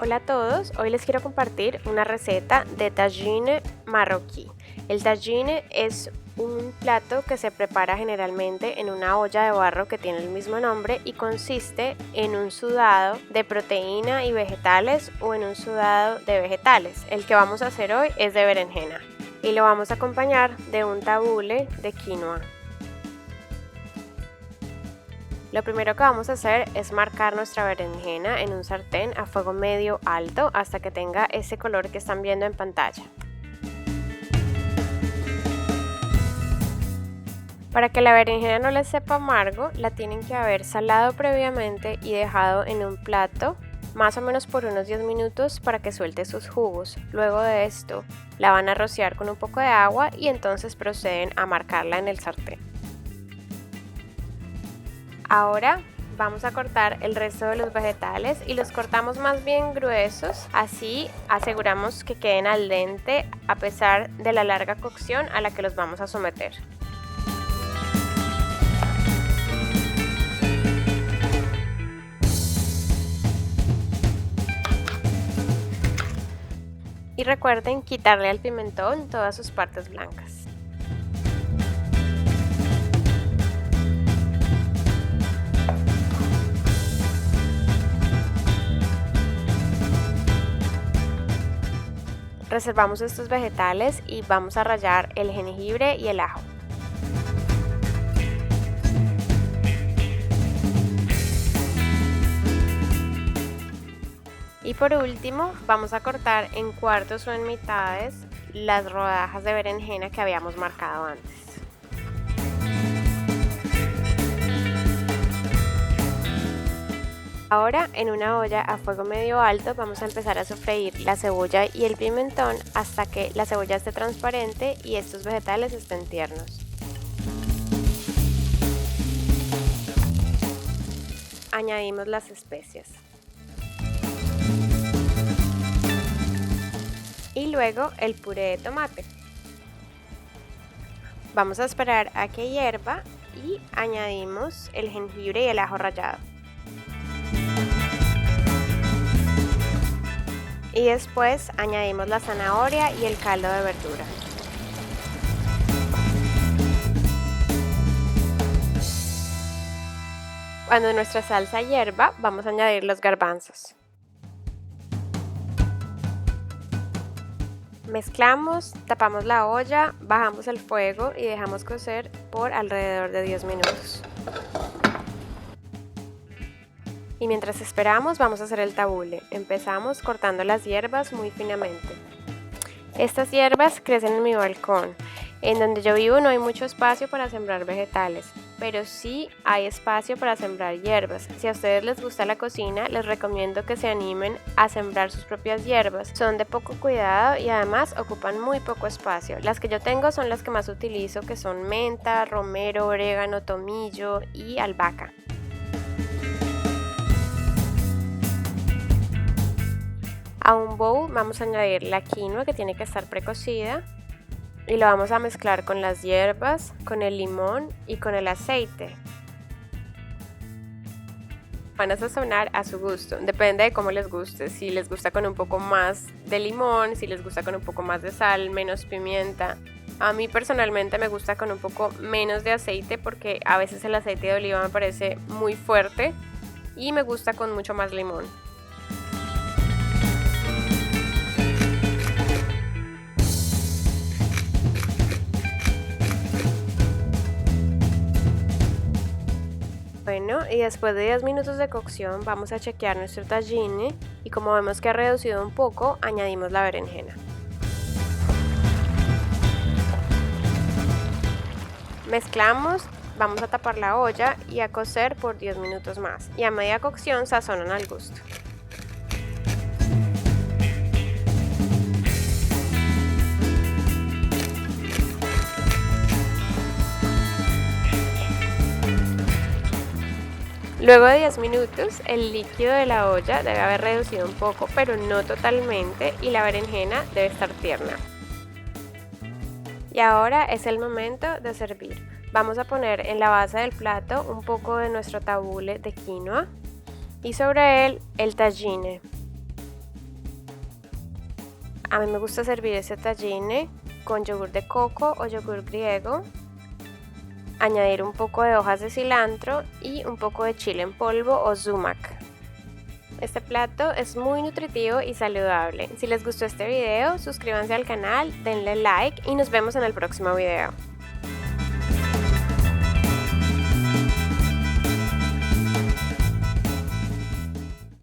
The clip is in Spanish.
Hola a todos, hoy les quiero compartir una receta de tagine marroquí. El tagine es un plato que se prepara generalmente en una olla de barro que tiene el mismo nombre y consiste en un sudado de proteína y vegetales o en un sudado de vegetales. El que vamos a hacer hoy es de berenjena y lo vamos a acompañar de un tabule de quinoa. Lo primero que vamos a hacer es marcar nuestra berenjena en un sartén a fuego medio alto hasta que tenga ese color que están viendo en pantalla. Para que la berenjena no les sepa amargo, la tienen que haber salado previamente y dejado en un plato más o menos por unos 10 minutos para que suelte sus jugos. Luego de esto la van a rociar con un poco de agua y entonces proceden a marcarla en el sartén. Ahora vamos a cortar el resto de los vegetales y los cortamos más bien gruesos, así aseguramos que queden al dente a pesar de la larga cocción a la que los vamos a someter. Y recuerden quitarle al pimentón todas sus partes blancas. Reservamos estos vegetales y vamos a rallar el jengibre y el ajo. Y por último vamos a cortar en cuartos o en mitades las rodajas de berenjena que habíamos marcado antes. Ahora en una olla a fuego medio alto vamos a empezar a sofreír la cebolla y el pimentón hasta que la cebolla esté transparente y estos vegetales estén tiernos. Añadimos las especias. Y luego el puré de tomate. Vamos a esperar a que hierva y añadimos el jengibre y el ajo rallado. Y después añadimos la zanahoria y el caldo de verdura. Cuando nuestra salsa hierva, vamos a añadir los garbanzos. Mezclamos, tapamos la olla, bajamos el fuego y dejamos cocer por alrededor de 10 minutos. Y mientras esperamos vamos a hacer el tabule. Empezamos cortando las hierbas muy finamente. Estas hierbas crecen en mi balcón. En donde yo vivo no hay mucho espacio para sembrar vegetales, pero sí hay espacio para sembrar hierbas. Si a ustedes les gusta la cocina, les recomiendo que se animen a sembrar sus propias hierbas. Son de poco cuidado y además ocupan muy poco espacio. Las que yo tengo son las que más utilizo, que son menta, romero, orégano, tomillo y albahaca. A un bowl vamos a añadir la quinoa que tiene que estar precocida y lo vamos a mezclar con las hierbas, con el limón y con el aceite. Van a sazonar a su gusto, depende de cómo les guste, si les gusta con un poco más de limón, si les gusta con un poco más de sal, menos pimienta. A mí personalmente me gusta con un poco menos de aceite porque a veces el aceite de oliva me parece muy fuerte y me gusta con mucho más limón. Bueno, y después de 10 minutos de cocción vamos a chequear nuestro tagine y como vemos que ha reducido un poco, añadimos la berenjena. Mezclamos, vamos a tapar la olla y a cocer por 10 minutos más y a media cocción sazonan al gusto. Luego de 10 minutos, el líquido de la olla debe haber reducido un poco, pero no totalmente, y la berenjena debe estar tierna. Y ahora es el momento de servir. Vamos a poner en la base del plato un poco de nuestro tabule de quinoa y sobre él el tagine. A mí me gusta servir este tahine con yogur de coco o yogur griego, añadir un poco de hojas de cilantro y un poco de chile en polvo o sumac. Este plato es muy nutritivo y saludable. Si les gustó este video, suscríbanse al canal, denle like y nos vemos en el próximo video.